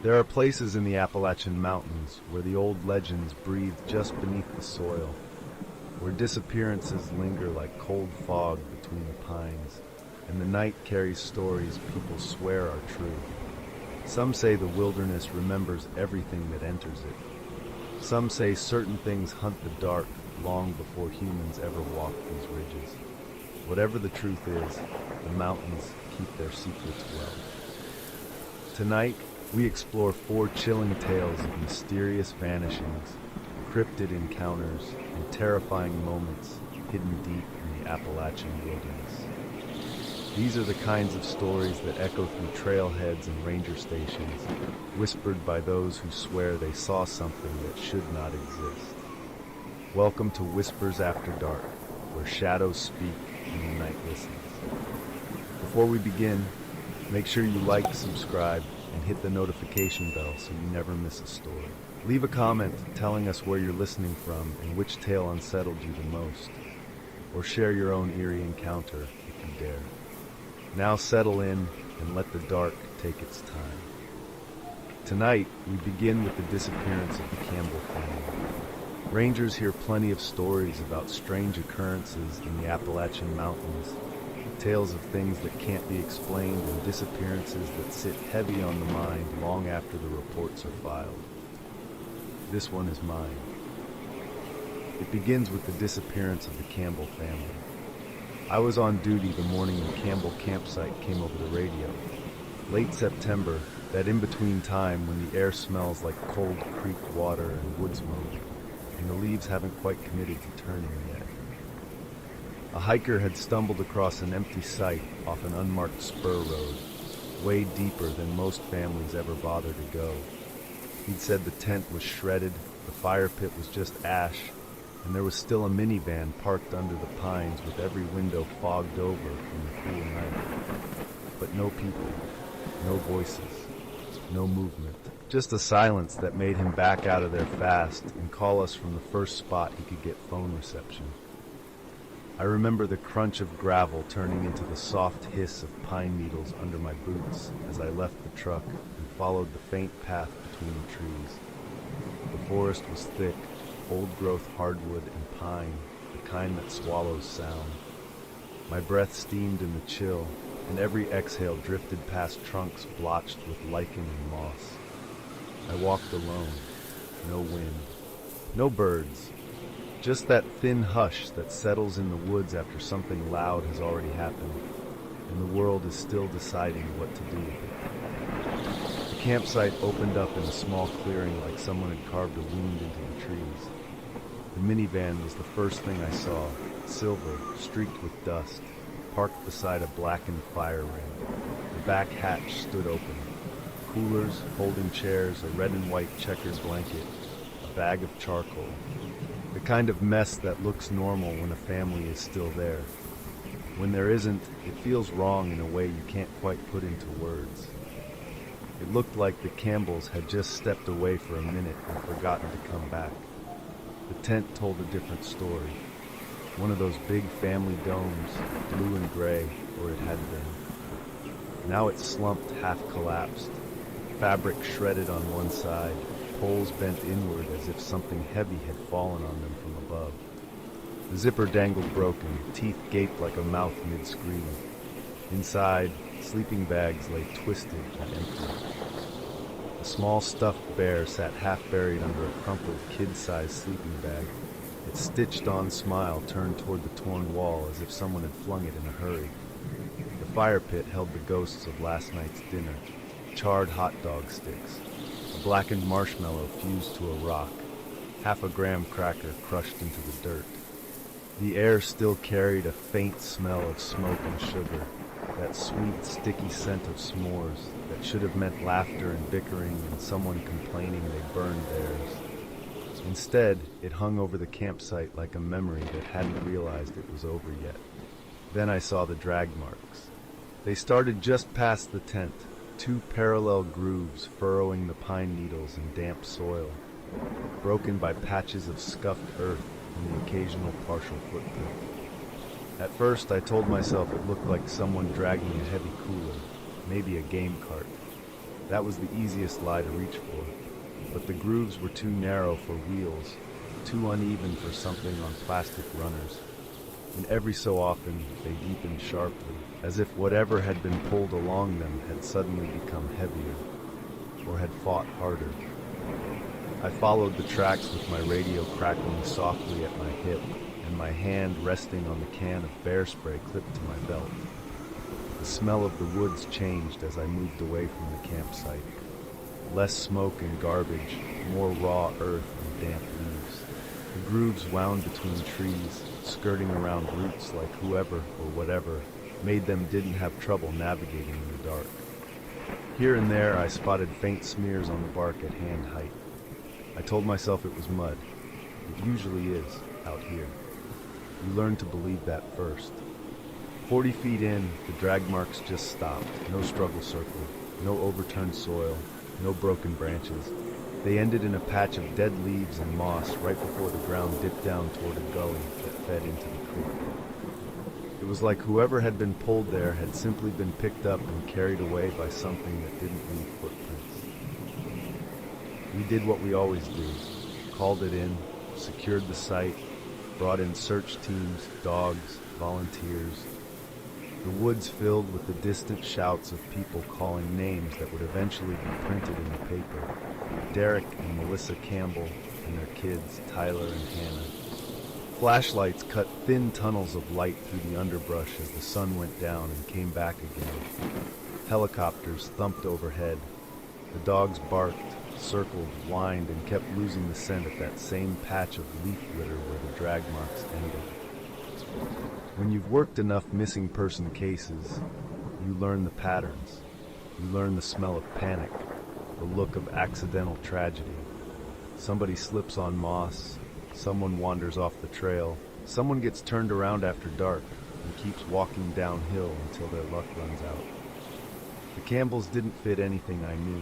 There are places in the Appalachian Mountains where the old legends breathe just beneath the soil, where disappearances linger like cold fog between the pines, and the night carries stories people swear are true. Some say the wilderness remembers everything that enters it. Some say certain things hunt the dark long before humans ever walked these ridges. Whatever the truth is, the mountains keep their secrets well. Tonight, we explore 4 chilling tales of mysterious vanishings, cryptid encounters, and terrifying moments hidden deep in the Appalachian wilderness. These are the kinds of stories that echo through trailheads and ranger stations, whispered by those who swear they saw something that should not exist. Welcome to Whispers After Dark, where shadows speak and the night listens. Before we begin, make sure you like, subscribe, and hit the notification bell so you never miss a story. Leave a comment telling us where you're listening from and which tale unsettled you the most, or share your own eerie encounter if you dare. Now settle in and let the dark take its time. Tonight, we begin with the disappearance of the Campbell family. Rangers hear plenty of stories about strange occurrences in the Appalachian Mountains, tales of things that can't be explained and disappearances that sit heavy on the mind long after the reports are filed. This one is mine. It begins with the disappearance of the Campbell family. I was on duty the morning the Campbell campsite came over the radio. Late September, that in-between time when the air smells like cold creek water and wood smoke, and the leaves haven't quite committed to turning yet. A hiker had stumbled across an empty site off an unmarked spur road, way deeper than most families ever bother to go. He'd said the tent was shredded, the fire pit was just ash, and there was still a minivan parked under the pines with every window fogged over from the cool night. But no people, no voices, no movement. Just a silence that made him back out of there fast and call us from the first spot he could get phone reception. I remember the crunch of gravel turning into the soft hiss of pine needles under my boots as I left the truck and followed the faint path between the trees. The forest was thick, old-growth hardwood and pine, the kind that swallows sound. My breath steamed in the chill, and every exhale drifted past trunks blotched with lichen and moss. I walked alone. No wind. No birds. Just that thin hush that settles in the woods after something loud has already happened, and the world is still deciding what to do with it. The campsite opened up in a small clearing like someone had carved a wound into the trees. The minivan was the first thing I saw, silver, streaked with dust, parked beside a blackened fire ring. The back hatch stood open. Coolers, folding chairs, a red and white checkered blanket, a bag of charcoal. The kind of mess that looks normal when a family is still there. When there isn't, it feels wrong in a way you can't quite put into words. It looked like the Campbells had just stepped away for a minute and forgotten to come back. The tent told a different story. One of those big family domes, blue and gray, or it had been. Now it's slumped, half collapsed. Fabric shredded on one side, poles bent inward as if something heavy had fallen on them from above. The zipper dangled broken, teeth gaped like a mouth mid-scream. Inside, sleeping bags lay twisted and empty. A small stuffed bear sat half buried under a crumpled kid-sized sleeping bag. Its stitched-on smile turned toward the torn wall as if someone had flung it in a hurry. The fire pit held the ghosts of last night's dinner, charred hot dog sticks, a blackened marshmallow fused to a rock, half a graham cracker crushed into the dirt. The air still carried a faint smell of smoke and sugar, that sweet, sticky scent of s'mores that should have meant laughter and bickering and someone complaining they burned theirs. Instead, it hung over the campsite like a memory that hadn't realized it was over yet. Then I saw the drag marks. They started just past the tent, 2 parallel grooves furrowing the pine needles and damp soil, broken by patches of scuffed earth and the occasional partial footprint. At first, I told myself it looked like someone dragging a heavy cooler, maybe a game cart. That was the easiest lie to reach for. But the grooves were too narrow for wheels, too uneven for something on plastic runners. And every so often they deepened sharply, as if whatever had been pulled along them had suddenly become heavier, or had fought harder. I followed the tracks with my radio crackling softly at my hip, and my hand resting on the can of bear spray clipped to my belt. The smell of the woods changed as I moved away from the campsite. Less smoke and garbage, more raw earth and damp leaves. The grooves wound between trees, skirting around roots like whoever or whatever made them didn't have trouble navigating in the dark. Here and there I spotted faint smears on the bark at hand height. I told myself it was mud. It usually is, out here. You learn to believe that first. 40 feet in, the drag marks just stopped. No struggle circle, no overturned soil, no broken branches. They ended in a patch of dead leaves and moss right before the ground dipped down toward a gully that fed into the creek. It was like whoever had been pulled there had simply been picked up and carried away by something that didn't leave footprints. We did what we always do. Called it in, secured the site, brought in search teams, dogs, volunteers. The woods filled with the distant shouts of people calling names that would eventually be printed in the paper. Derek and Melissa Campbell and their kids, Tyler and Hannah. Flashlights cut thin tunnels of light through the underbrush as the sun went down and came back again. Helicopters thumped overhead. The dogs barked, circled, whined, and kept losing the scent at that same patch of leaf litter where the drag marks ended. When you've worked enough missing person cases, you learn the patterns. You learn the smell of panic, the look of accidental tragedy. Somebody slips on moss, someone wanders off the trail, someone gets turned around after dark and keeps walking downhill until their luck runs out. The Campbells didn't fit anything I knew.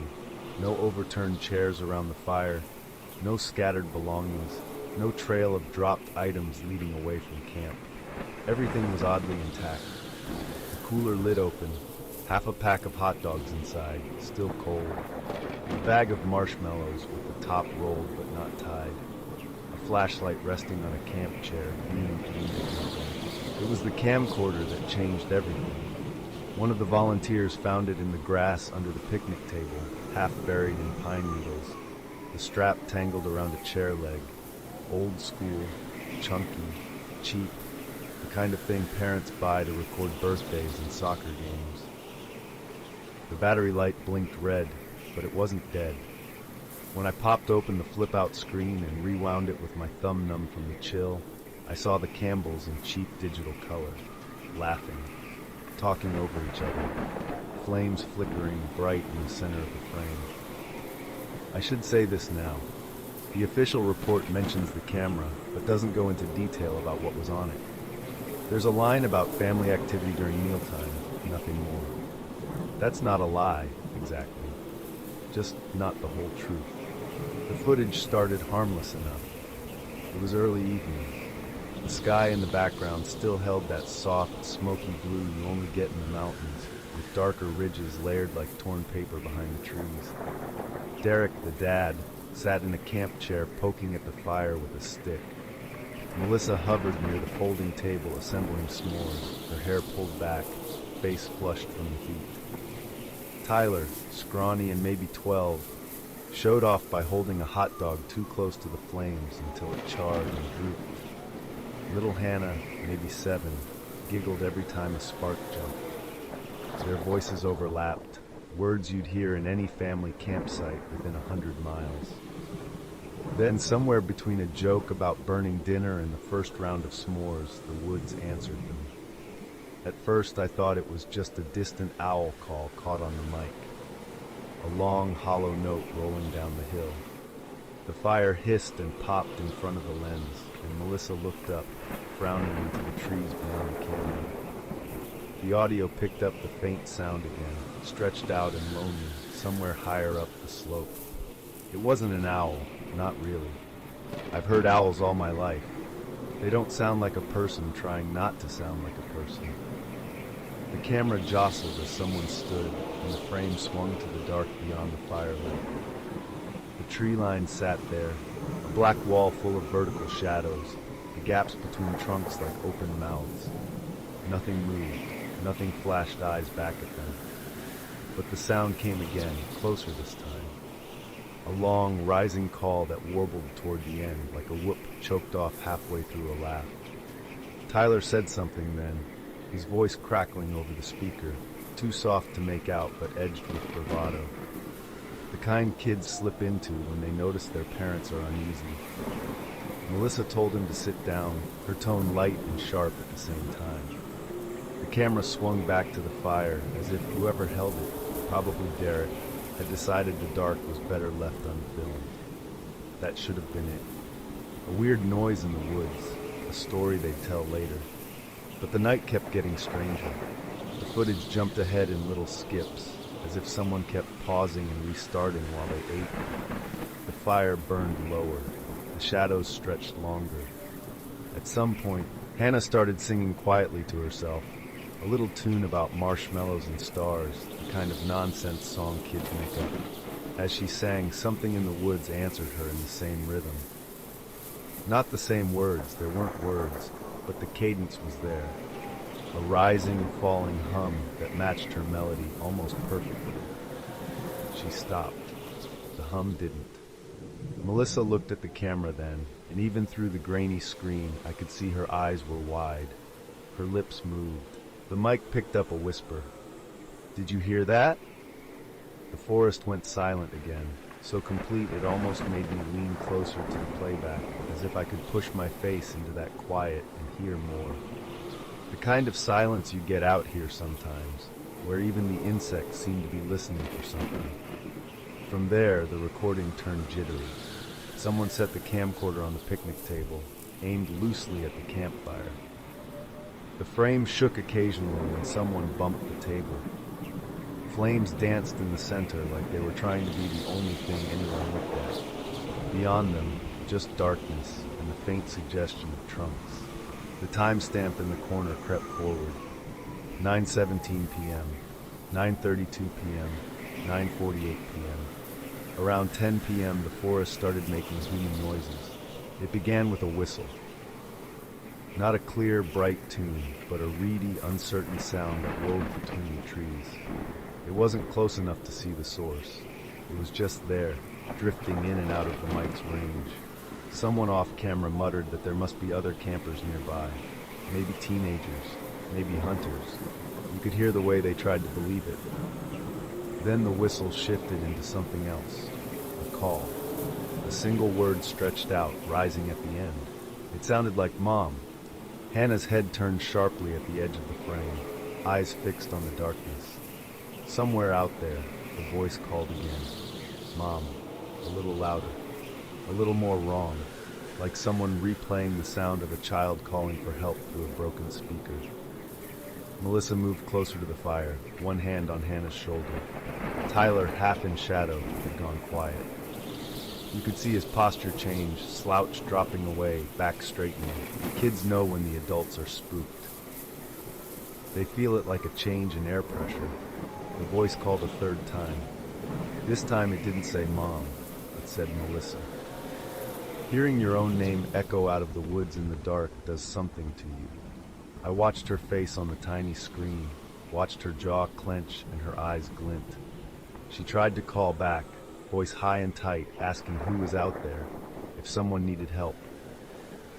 No overturned chairs around the fire, no scattered belongings, no trail of dropped items leading away from camp. Everything was oddly intact. The cooler lid open, half a pack of hot dogs inside, still cold. A bag of marshmallows with the top rolled but not tied. A flashlight resting on a camp chair, beamed into. It was the camcorder that changed everything. One of the volunteers found it in the grass under the picnic table, half buried in pine needles. The strap tangled around a chair leg. Old school, chunky, cheap. The kind of thing parents buy to record birthdays and soccer games. The battery light blinked red, but it wasn't dead. When I popped open the flip-out screen and rewound it with my thumb numb from the chill, I saw the Campbells in cheap digital color, laughing, talking over each other, flames flickering bright in the center of the frame. I should say this now. The official report mentions the camera, but doesn't go into detail about what was on it. There's a line about family activity during mealtime, nothing more. That's not a lie, exactly. Just not the whole truth. The footage started harmless enough. It was early evening. The sky in the background still held that soft, smoky blue you only get in the mountains, with darker ridges layered like torn paper behind the trees. Derek, the dad, sat in a camp chair poking at the fire with a stick. Melissa hovered near the folding table assembling s'mores, her hair pulled back, face flushed from the heat. Tyler, scrawny and maybe 12, showed off by holding a hot dog too close to the flames until it charred and drooped. Little Hannah, maybe 7, giggled every time a spark jumped. Their voices overlapped, words you'd hear in any family campsite within 100 miles. Then, somewhere between a joke about burning dinner and the first round of s'mores, the woods answered them. At first, I thought it was just a distant owl call caught on the mic. A long, hollow note rolling down the hill. The fire hissed and popped in front of the lens, and Melissa looked up, frowning into the trees beyond the canyon. The audio picked up the faint sound again, stretched out and lonely, somewhere higher up the slope. It wasn't an owl, not really. I've heard owls all my life. They don't sound like a person trying not to sound like a person. The camera jostled as someone stood, and the frame swung to the dark beyond the firelight. The tree line sat there, a black wall full of vertical shadows, the gaps between trunks like open mouths. Nothing moved, nothing flashed eyes back at them. But the sound came again, closer this time. A long, rising call that warbled toward the end, like a whoop choked off halfway through a laugh. Tyler said something then, his voice crackling over the speaker, too soft to make out but edged with bravado. The kind kids slip into when they notice their parents are uneasy. Melissa told him to sit down, her tone light and sharp at the same time. The camera swung back to the fire as if whoever held it, probably Derek, had decided the dark was better left unfilmed. That should have been it. A weird noise in the woods, a story they'd tell later. But the night kept getting stranger. The footage jumped ahead in little skips, as if someone kept pausing and restarting while they ate. The fire burned lower. The shadows stretched longer. At some point, Hannah started singing quietly to herself, a little tune about marshmallows and stars, the kind of nonsense song kids make up. As she sang, something in the woods answered her in the same rhythm. Not the same words, there weren't words, but the cadence was there. A rising and falling hum that matched her melody almost perfectly. She stopped. The hum didn't. Melissa looked at the camera then, and even through the grainy screen, I could see her eyes were wide. Her lips moved. The mic picked up a whisper. "Did you hear that?" The forest went silent again, so complete it almost made me lean closer to the playback, as if I could push my face into that quiet and hear more. The kind of silence you get out here sometimes, where even the insects seem to be listening for something. From there, the recording turned jittery. Someone set the camcorder on the picnic table, aimed loosely at the campfire. The frame shook occasionally when someone bumped the table. Flames danced in the center like they were trying to be the only thing anyone looked at. Beyond them, just darkness and the faint suggestion of trunks. The timestamp in the corner crept forward. 9:17 p.m., 9:32 p.m., 9:48 p.m. Around 10 p.m., the forest started making human noises. It began with a whistle. Not a clear, bright tune, but a reedy, uncertain sound that wove between the trees. It wasn't close enough to see the source. It was just there, drifting in and out of the mic's range. Someone off-camera muttered that there must be other campers nearby. Maybe teenagers, maybe hunters. You could hear the way they tried to believe it. Then the whistle shifted into something else. A call. A single word stretched out, rising at the end. It sounded like Mom. Hannah's head turned sharply at the edge of the frame, eyes fixed on the darkness. Somewhere out there, the voice called again. Mom. A little louder. A little more wrong, like someone replaying the sound of a child calling for help through a broken speaker. Melissa moved closer to the fire, one hand on Hannah's shoulder. Tyler, half in shadow, had gone quiet. You could see his posture change, slouch dropping away, back straightening. Kids know when the adults are spooked. They feel it like a change in air pressure. The voice called a third time. This time it didn't say Mom, it said Melissa. Hearing your own name echo out of the woods in the dark does something to you. I watched her face on the tiny screen, watched her jaw clench and her eyes glint. She tried to call back, voice high and tight, asking who was out there, if someone needed help.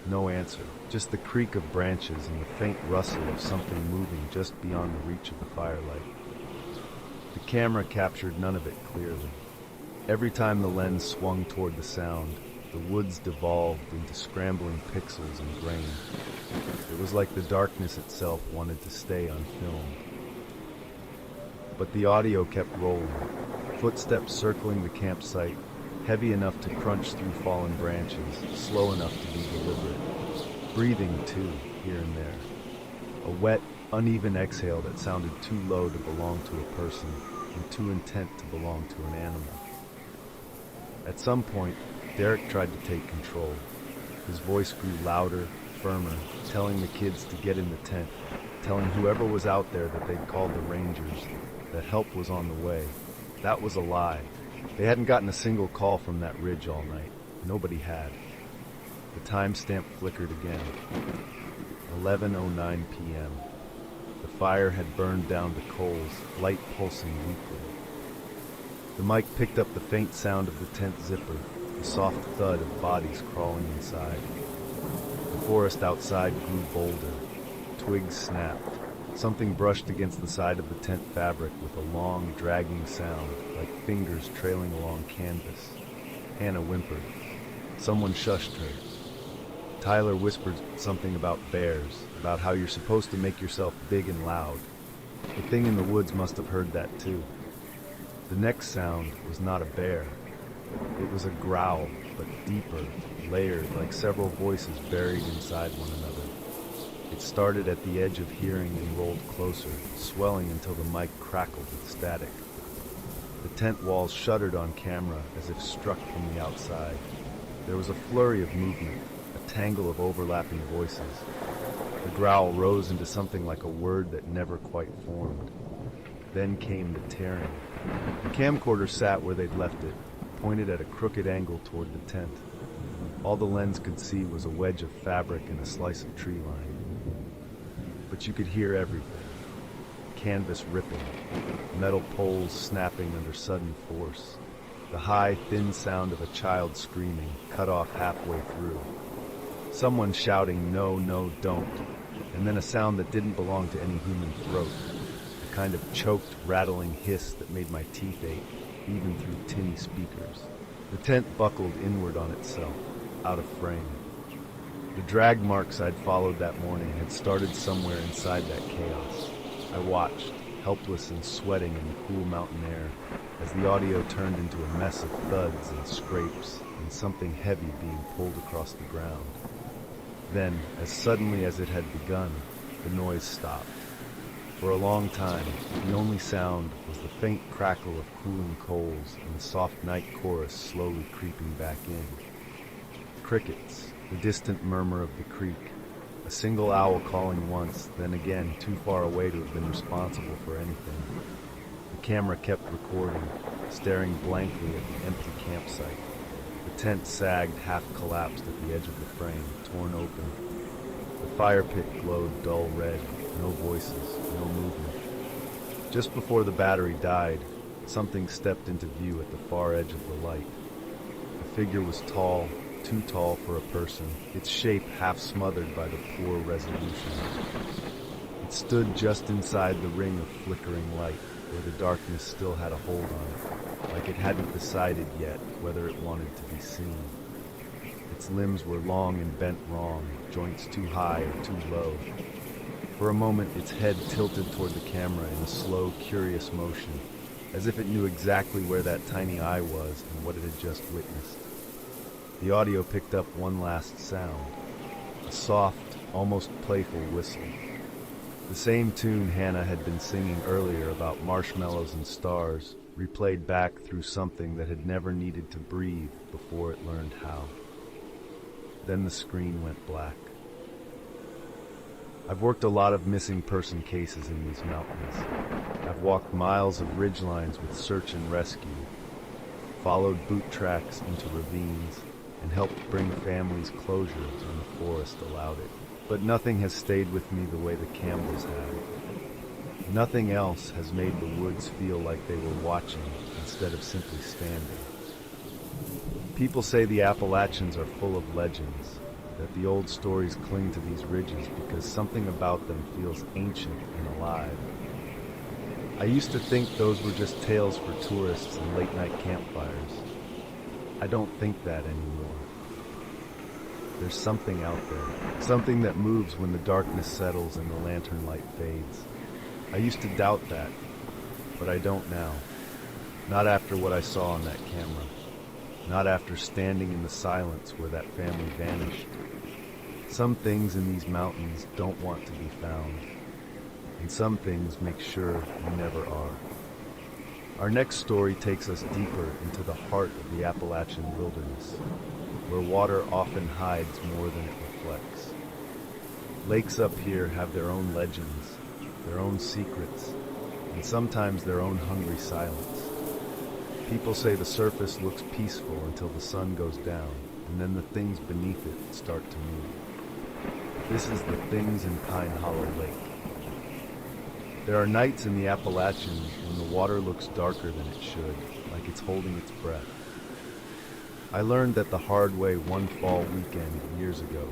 No answer, just the creak of branches and the faint rustle of something moving just beyond the reach of the firelight. The camera captured none of it clearly. Every time the lens swung toward the sound, the woods devolved into scrambling pixels and grain. It was like the darkness itself wanted to stay unfilmed. But the audio kept rolling, footsteps circling the campsite, heavy enough to crunch through fallen branches, slow enough to be deliberate. Breathing, too, here and there. A wet, uneven exhale that sounded too low to belong to a person and too intent to belong to an animal. At some point, Derek tried to take control. His voice grew louder, firmer, telling the kids to get in the tent. telling whoever was out there that they'd called the Rangers, that help was on the way. That was a lie. They hadn't gotten a single call from that ridge all night. Nobody had. The timestamp flickered again. 11:09 p.m. The fire had burned down to coals, light pulsing weakly. The mic picked up the faint sound of the tent zipper, the soft thud of bodies crawling inside. The forest outside grew bolder. Twigs snapped. Something brushed against the side of the tent fabric with a long, dragging sound, like fingers trailing along canvas. Hannah whimpered. Someone shushed her. Tyler whispered something about bears, about how you're supposed to make yourself big and loud. The thing in the woods must have heard that too. The next sound was not a bear. It was a growl, but deeper, layered, like several voices buried inside one another. It started at the edge of hearing and rolled closer, swelling until the mic crackled with static. The tent walls shuddered on camera as if struck from the outside. There was a flurry of movement, a tangle of overlapping voices. The growl rose into something like a word that never quite formed. Then came the tearing. The camcorder sat where they'd left it, pointed at a crooked angle toward the tent. All the lens could see was a wedge of fabric and a slice of tree line. But you could hear everything. Canvas ripping, metal poles snapping under sudden force, the high, thin sound of a child screaming, cut off halfway through. Someone shouting, "No, no, don't," and then a sound that didn't belong to any human throat, a kind of choked, rattling hiss that made my teeth ache, even through tinny speakers. The tent buckled inward on itself, out of frame. The drag marks I'd followed that morning had started somewhere inside that chaos. I watched, helpless and sweating in the cool mountain air, as the audio turned into a mess of thuds and scrapes and something heavy being pulled across the ground. Then, as suddenly as it had begun, the noise stopped. For a long time, the only sound was the faint crackle of cooling coals and the soft night chorus slowly creeping back in. Crickets, the distant murmur of the creek, a single owl calling once, then again too far away to have been responsible for anything. The camera kept recording, staring blankly at the empty campsite. The tent sagged, half-collapsed at the edge of the frame, torn open. The fire pit glowed dull red, no voices, no movement. Just before the battery died, something stepped into view at the far edge of the light. The figure was tall, too tall for a person, its shape half smothered by the poor resolution. It stood just inside the ring of flickering light, where the darkness still had a hold on it, like it hadn't decided yet whether it wanted to be seen. Its limbs were long and bent wrong, joints too high or too low. For a moment, its head tilted toward the camera in a slow, curious motion, as if it knew exactly where that tiny eye was and what it had just witnessed. The audio picked up one last sound, a soft, almost playful whistle. The same tune Hannah had been singing earlier about marshmallows and stars, replayed back through something that had never needed to breathe before it learned how. Then the screen went black. I've worked a lot of missing person cases in these mountains. I've walked miles of ridgelines with search and rescue, followed boot tracks into ravines, and helped bring families closure when the forest allowed it. But nothing has stayed with me the way the Campbells have. Nothing else has made the woods feel like they were watching instead of simply standing. People say the Appalachians are full of legends, that the old stories cling to these ridges because something about them feels ancient and alive. I used to think those were just tales for tourists and late-night campfires. I don't think that anymore. There's something out there, something that moves when the darkness settles and the lantern light fades. I used to doubt that, but I don't now. Not after what I saw on that camera. Not after standing in the silence where that family vanished. Some things in these mountains don't want to be found, and some things make sure you never are. Our next story takes us deeper into the heart of the Appalachian wilderness, where water often hides more than it reflects. Lakes up here have their own legends, their own secrets, and sometimes their own hungry silence. People say the surface looks peaceful until the sun goes down, and then the things beneath it start to move. This is the Things in Pine Hollow Lake. There are nights in the Appalachian when the water looks darker than it should, like it's holding its breath. I learned that the hard way one fall weekend years ago,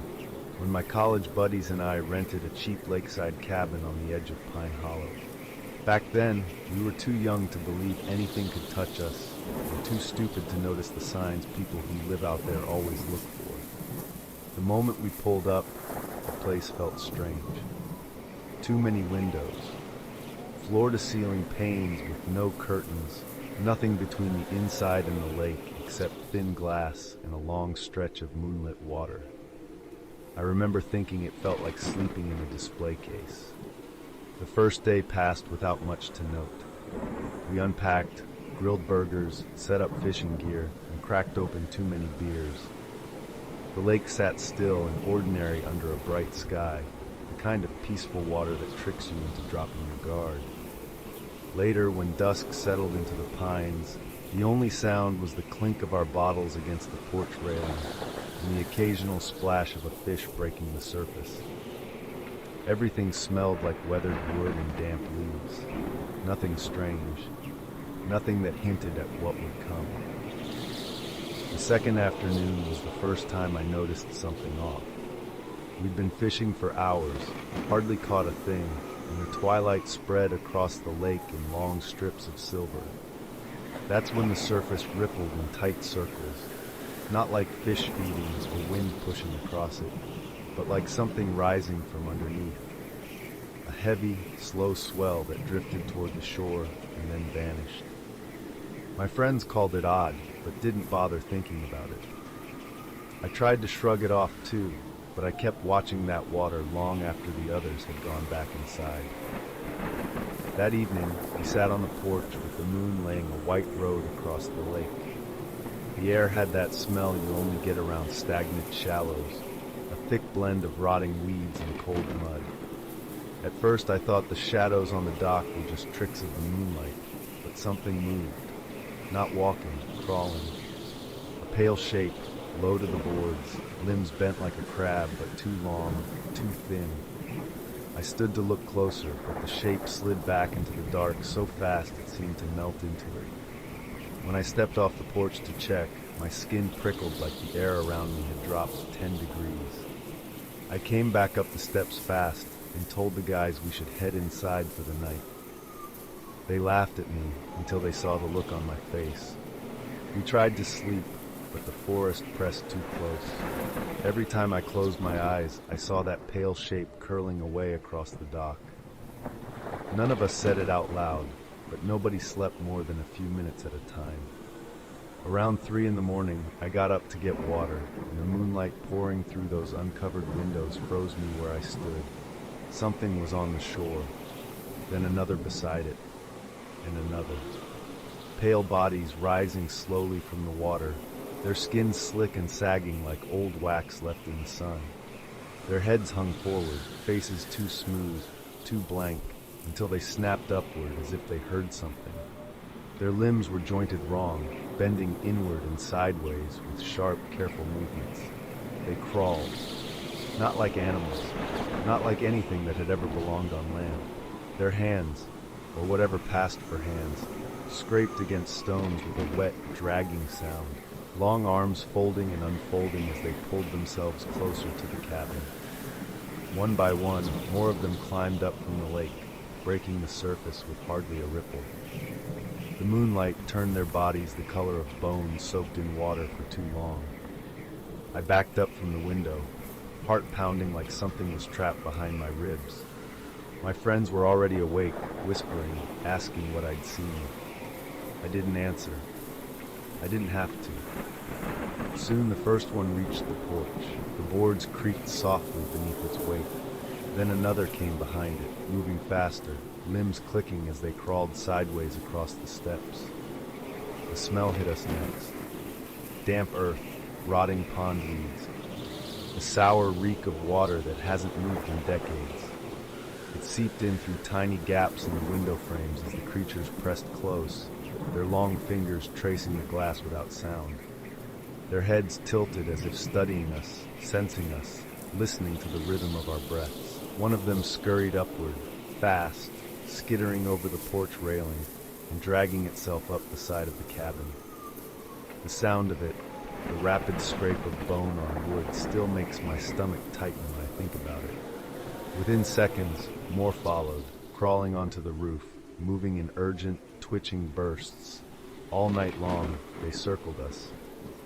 when my college buddies and I rented a cheap lakeside cabin on the edge of Pine Hollow. Back then, we were too young to believe anything could touch us, and too stupid to notice the signs people who live out there always look for. The moment we pulled up, the place felt strange. Too many windows. Floor-to-ceiling panes with no curtains, nothing between the inside and the lake except thin glass and a long stretch of moonlit water. I remember thinking it felt like sleeping in a display case. The first day passed without much to note. We unpacked, grilled burgers, set up fishing gear, and cracked open too many beers. The lake sat still and ordinary under a bright sky, the kind of peaceful water that tricks you into dropping your guard. Later, when dusk settled into the pines, the only sound was the clink of our bottles against the porch railing and the occasional splash of a fish breaking the surface. Everything smelled like weathered wood and damp leaves. Nothing strange. Nothing that hinted at what would come. The second afternoon was the first time I noticed something off. We'd been fishing for hours, hardly caught a thing, and the twilight spread across the lake in long strips of silver. That's when the surface rippled in tight circles, not like fish feedings or wind pushing across it, but like something rising from underneath. A heavy, slow swell that drifted toward the shore and then vanished. My friends called it odd, but didn't bother thinking about it. I tried to shrug it off too, but I kept watching that water long after the others had gone back inside. That evening, we sat on the porch with the moon laying a white road across the lake. The air had that smell you only get around stagnant shallows, a thick blend of rotting weeds and cold mud. At first I thought the shadows on the dock were just tricks of the moonlight, but something moved. Not walking, crawling. A pale shape, low to the boards, limbs bent like a crab, but too long, too thin. I stood to look closer, but the shape slid back into the dark so fast it seemed to melt into it. When I stepped off the porch to check, my skin prickled like the air around me had dropped 10 degrees. I came back up the steps fast and told the guys we should head inside for the night. They laughed at me until they saw the look on my face. We tried to sleep, but the forest pressed too close. Every time I closed my eyes, I saw that pale shape curling away across the dock. None of us said it out loud, but nobody slept more than a few minutes at a time. Around 3 in the morning, I got up to get water, and the moonlight pouring through those uncovered windows froze me where I stood. Something was on the shore, then another beside it, and another. Pale bodies rising slowly from the water, their skins slick and sagging like old wax left in the sun. Their heads hung forward, faces too smooth, too blank, until they snapped upward as if they heard something. Their limbs were jointed wrong, bending inward and sideways with sharp, careful movements. They crawled, not like animals, not like anything that had ever belonged on land. Their hands, or whatever passed for hands, scraped against stones with a wet, dragging sound, long arms folding and unfolding as they pulled themselves closer to the cabin. One by one, more of them climbed up from the lake, breaking the surface with hardly a ripple. The moonlight turned their bodies the color of bones soaked in water for too long. I backed up from the window, heart pounding like something was trapped behind my ribs. My friends were already awake, whispering, asking what I'd seen. I didn't answer. I didn't have to. Soon the first one reached the porch. The boards creaked softly beneath its weight. Then another came behind it, moving faster, limbs clicking as they crawled sideways across the steps. The smell hit us next. Damp earth, rotting pond weeds. the sour reek of water that hasn't moved in decades. It seeped in through tiny gaps in the window frames as the creatures pressed close, their long fingers tracing the glass without sound. Their heads tilted as if studying us, sensing us, listening to the rhythm of our breaths. One of them scurried upward, fast, skittering over the porch railing and dragging itself up the side of the cabin. The sound of it, the rapid scrape of bone on wood, still makes my stomach tighten when I think about it. Within seconds, more followed, crawling onto the roof, moving in urgent, twitching bursts. All night long, they circled us,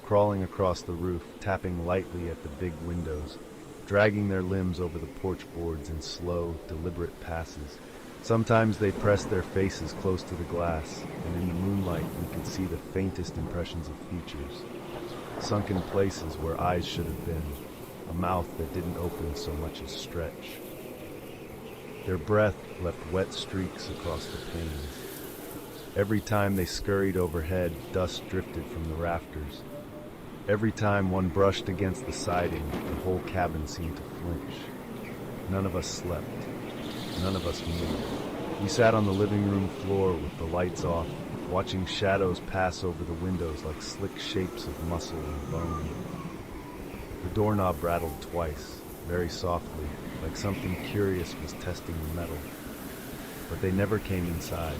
crawling across the roof, tapping lightly at the big windows, dragging their limbs over the porch boards in slow, deliberate passes. Sometimes they pressed their faces close to the glass, and in the moonlight we could see the faintest impressions of features, sunken places where eyes should have been, a mouth that didn't open so much as stretch. Their breath left wet streaks across the panes. Every time they scurried overhead, dust drifted from the rafters. Every time one brushed against the siding, the whole cabin seemed to flinch. None of us slept. None of us moved. We sat on the living room floor with the lights off, watching shadows pass over the windows like slick shapes of muscle and bone. The doorknob rattled twice, very softly, like something curious was testing the metal. But they never came inside.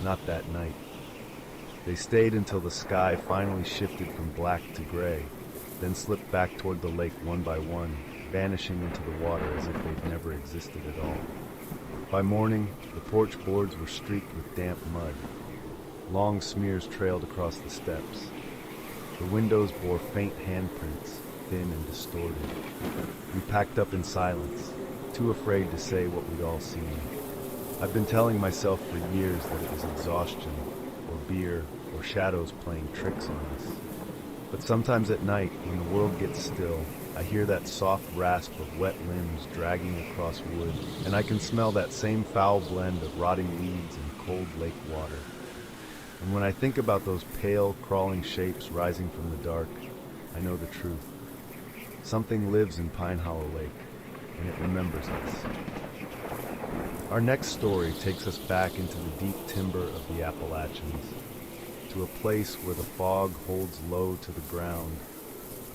Not that night. They stayed until the sky finally shifted from black to gray, then slipped back toward the lake one by one, vanishing into the water as if they'd never existed at all. By morning, the porch boards were streaked with damp mud. Long smears trailed across the steps. The windows bore faint handprints, thin and distorted. We packed up in silence, too afraid to say what we'd all seen. I've been telling myself for years that it was exhaustion, or beer, or shadows playing tricks on us. But sometimes at night, when the world gets still, I hear that soft rasp of wet limbs dragging across wood, and I can smell that same foul blend of rotting weeds and cold lake water. And when I think about those pale, crawling shapes rising from the dark, I know the truth. Something lives in Pine Hollow Lake, and it remembers us. Our next story takes us back into the deep timber of the Appalachians, to a place where the fog holds low to the ground,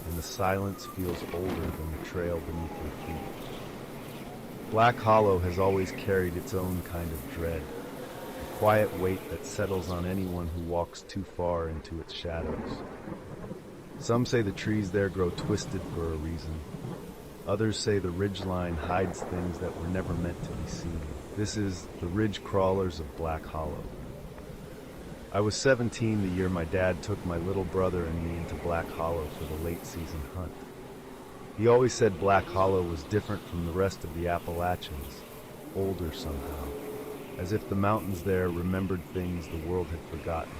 and the silence feels older than the trail beneath your feet. Black Hollow has always carried its own kind of dread, a quiet weight that settles on anyone who walks too far into its shadows. Some say the trees there grow twisted for a reason. Others say the ridgeline hides things that were never meant to be seen. This is the ridge crawlers of Black Hollow. I was 17 the year my dad took my little brother and me into Black Hollow for the late season hunt. He always said Black Hollow was different from the rest of the Appalachians, older somehow, as if the mountains there remembered things the world had forgotten.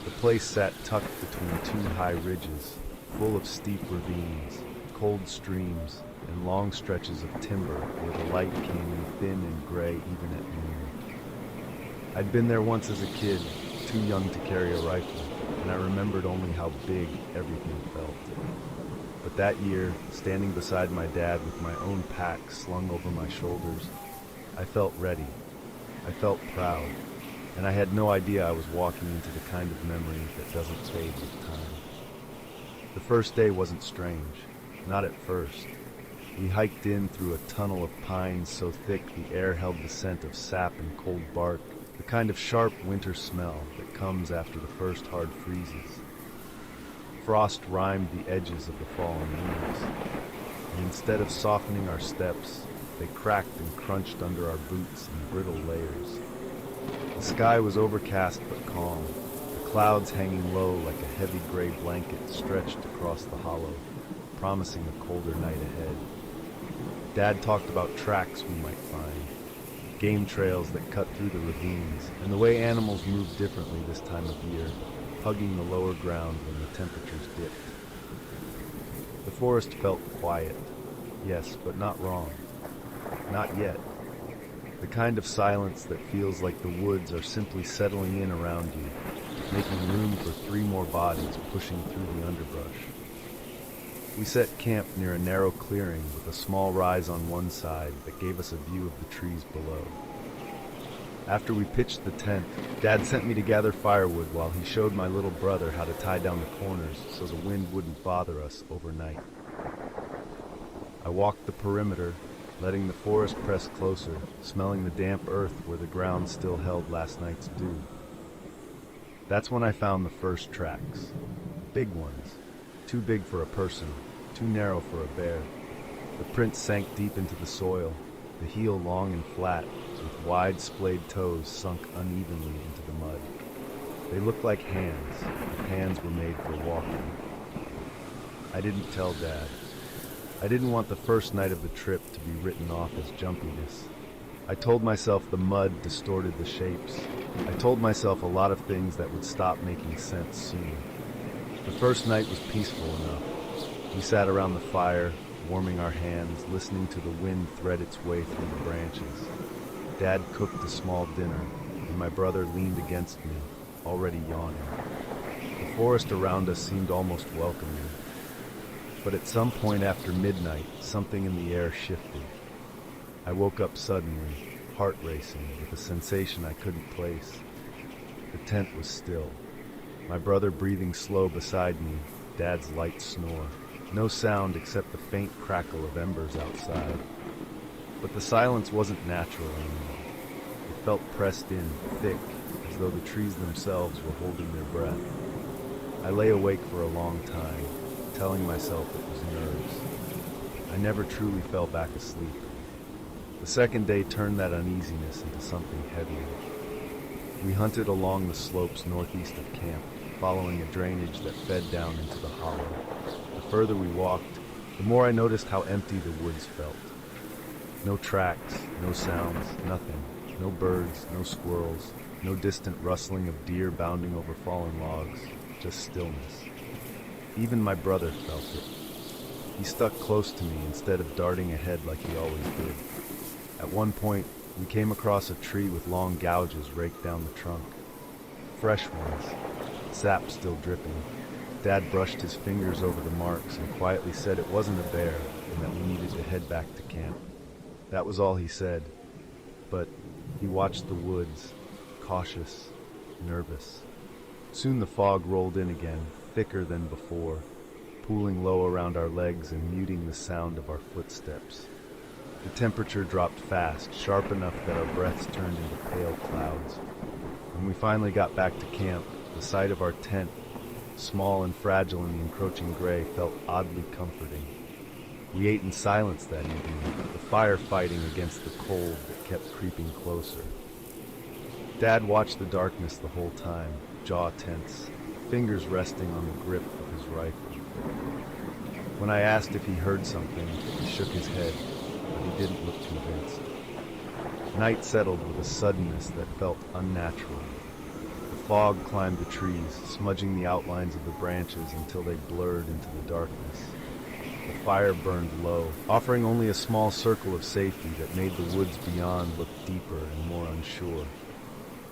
The place sat tucked between two high ridges, full of steep ravines, cold streams, and long stretches of timber where the light came in thin and gray even at noon. I'd been there once as a kid, too young to carry a rifle, and I remembered only how big everything felt. But that year, standing beside my dad with my own pack slung over my shoulders, I felt ready. I felt proud, and I had no idea I was walking into the kind of memory that doesn't fade with time. The first day wasn't strange, not at first. We hiked in through a tunnel of pines so thick the air held the scent of sap and cold bark, the kind of sharp winter smell that comes after the first hard freezes. Frost rimed the edges of the fallen leaves, and instead of softening our steps, they cracked and crunched under our boots in brittle layers. The sky was overcast but calm, the clouds hanging low like a heavy gray blanket stretched across the hollow, promising a colder night ahead. Dad talked about tracks we might find, game trails that cut through the ravines, and the way animals move differently this time of year, hugging the lower ground when the temperatures dipped. The forest felt quiet, yes, but not wrong. Not yet. The kind of silence that feels like the woods are simply settling in around you, making room for three more bodies pushing through the underbrush. We set camp near a narrow clearing with a small rise on one side that gave us a view of the trees below. After we pitched the tent, Dad sent me to gather firewood while he showed my little brother how to tie down the corners so the wind wouldn't bother us overnight. I walked the perimeter, letting the forest press closer, smelling the damp earth where the ground still held last night's dew. That's when I found the first tracks. Big ones. Too big for a person, too narrow for a bear. The prints sank deep into the soil, the heel long and flat, with wide splayed toes sunk unevenly into the mud. They looked like hands, if hands were made for walking. I didn't tell Dad. I didn't want the first night of the trip to be written off as jumpiness. I told myself the mud distorted the shapes. I told myself a lot of things that would stop making sense soon. The first night was peaceful enough. We sat around the fire, warming our hands, listening to the wind thread its way through the branches. Dad cooked a small dinner, and my brother leaned against me, already yawning. The forest around us seemed almost welcoming. But at some point after midnight, something in the air shifted. I woke up suddenly, heart racing, with a sensation I couldn't place. The tent was still. My brother breathing slow beside me, Dad's light snore. No sound except the faint crackle of embers outside. But the silence wasn't natural anymore. It felt pressed in, thick, as though the trees themselves were holding their breath. I lay awake for a long time, telling myself it was nerves. I never truly fell back asleep. The second day turned that uneasiness into something heavier. We hunted along the slopes northeast of camp, following a drainage that fed down into the hollow. The further we walked, the more I noticed how empty the woods felt. No tracks, no sounds, nothing. No birds, no squirrels, no distant rustling of deer bounding over fallen logs, just stillness. Even my brother felt it. He stuck close to me instead of darting ahead like he always did. At one point, we came across a tree with long gouges raked down the trunk. Fresh ones, sap still dripping. Dad brushed his fingers over the marks and quietly said it wasn't a bear and that we needed to head back to camp. That was all he said, but he watched the woods, cautious, nervous. Soon the fog rolled in again, thicker than before, pooling low around our legs and muting the sound of our footsteps. The temperature dropped fast, sharp enough that our breaths turned into pale clouds. When we finally got back to camp, the sight of our tent, small and fragile in the encroaching gray, felt oddly comforting. We ate in silence that evening, the fire fighting against the cold that kept creeping closer. Dad watched the darkness the whole time, jaw tense, fingers resting on the grip of his rifle. When I asked if he heard something, he shook his head, but he didn't look convinced. Night settled with a suddenness that felt unnatural. The fog climbed the trees, smudging the outlines of the branches until they blurred into the darkness. The fire burned low, offering only a small circle of safety that made the woods beyond look deeper and more unsure.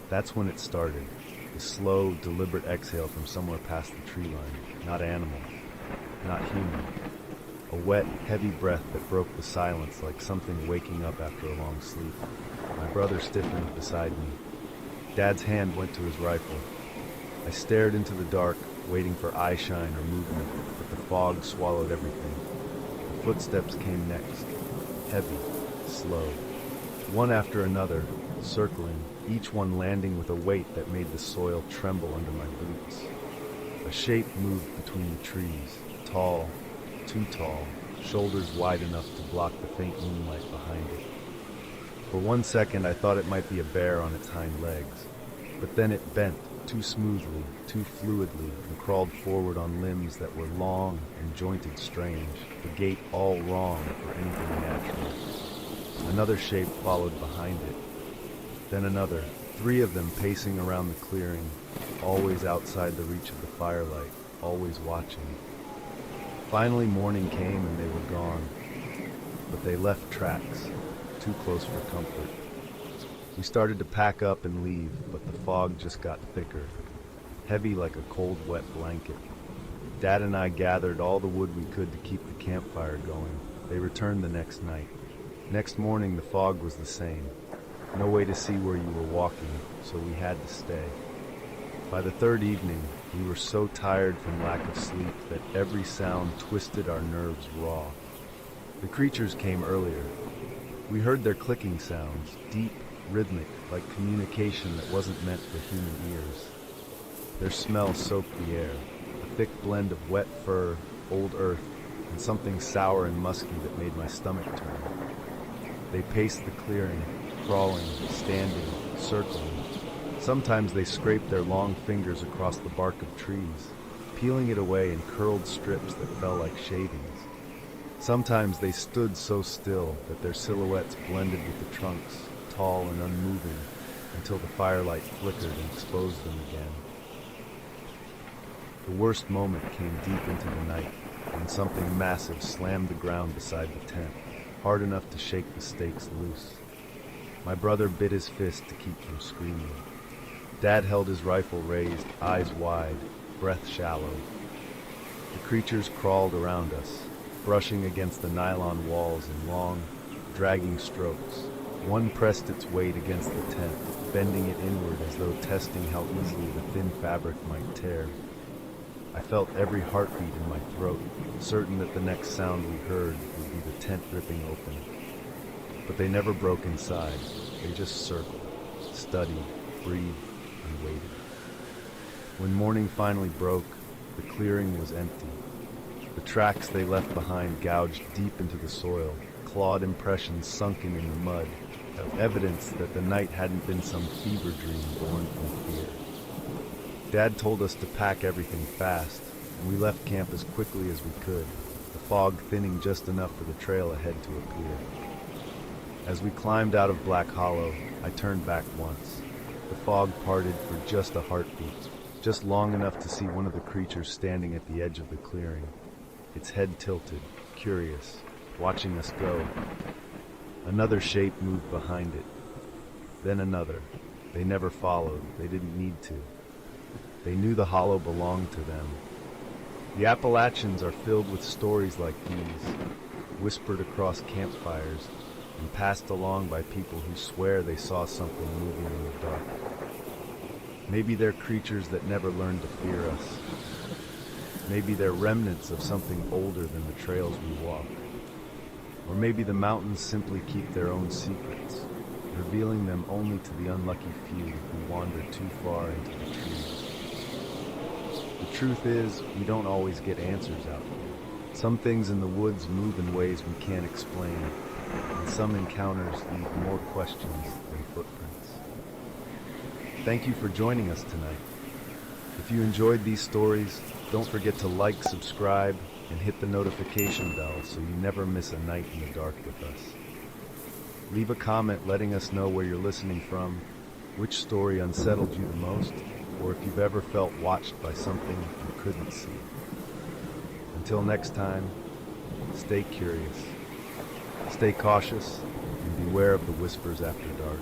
That's when it started, the slow, deliberate exhale from somewhere past the tree line. Not animal, not human. A wet, heavy breath that broke the silence like something waking up after a long sleep. My brother stiffened beside me. Dad's hand went to his rifle. I stared into the dark, waiting for eye shine or movement, but the fog swallowed everything. The footsteps came next, heavy, slow, one after another, circling, each one landing with a weight that made the soil tremble under my boots. A shape moved between the trees, tall, too tall, shoulders wide enough to block the faint moonlight behind it. For 1 second I thought it might be a bear on its hind legs, but then it bent, too smoothly, too fluidly, and crawled forward on limbs that were long and jointed strange, the gait all wrong for anything natural. Another shape followed behind it, then another, 3 of them pacing around the clearing, always outside the reach of the firelight, always watching. Finally morning came and they were gone, but they left tracks, too close for comfort. We started to pack up and leave, but the fog just got thicker, heavy like a cold, wet blanket. Dad and I gathered all the wood we could to keep the campfire going. They returned the next night. Next morning, the fog was the same. No way to see where you were walking, so we had to stay. By the third evening, we were so tired from lack of sleep that every sound twisted our nerves raw. The creatures came earlier. We heard their clicking sounds, deep, rhythmic, like communication that wasn't meant for human ears. Their smell soaked the air, a thick blend of wet fur, old earth, and something sour and musky that made my stomach turn. They paced the clearing, crawling, standing, circling. Sometimes they scraped their long fingers across the bark of trees, peeling it away in curled strips that fell like shavings. Sometimes they stood so still that their silhouettes blended with the trunks, tall and unmoving, until the firelight flickered and exposed them again. The worst moment came deep into the night, when something massive slammed the ground beside the tent, hard enough to shake the stakes loose. My brother bit his fist to keep from screaming. Dad held his rifle raised, eyes wide, breath shallow. The creatures crawled around us, brushing against the nylon walls in long, dragging strokes. One pressed its weight against the tent, bending it inward as though testing how easily the thin fabric might tear. I felt every heartbeat in my throat, certain that the next sound we heard would be the tent ripping open. But they never broke inside. They just circled, studied, breathed, and waited. When morning finally broke, the clearing was empty. The tracks they left behind gouged deep into the soil, clawed impressions sunken in the mud, evidence that the night hadn't been some fever dream born from fear. Dad told us to pack everything fast, and we left camp as quickly as we could, the fog thinning just enough for the trail ahead to appear. As we climbed out of Black Hollow, I turned back once. The fog parted for just a heartbeat, just long enough to see one of the creatures standing at the edge of the clearing, its head tilted, curious, watching us go. Another shape moved behind it, then another. They never followed. They didn't need to. They knew the hollow belonged to them. The Appalachians are filled with stories like these, whispered across campfires and passed along by people who swear they saw something moving in the dark. Maybe they're creatures that never learned to fear us. Maybe they're remnants of something older than the trails we walk. Or maybe the mountains simply keep their own secrets, revealing them only to the unlucky few who wander too far into the trees. The truth is, we don't always get answers out here. Some things in the woods move in ways we can't explain, and some encounters leave more questions than footprints. Thank you for joining us tonight. If you enjoyed these stories, don't forget to like, subscribe, and hit the notification bell so you never miss a night in the dark with us. Leave a comment letting us know where you're listening from, which story unsettled you the most, or if you've ever felt watched by something you couldn't see. Until next time, stay curious, stay cautious, and beware of the whispers after dark.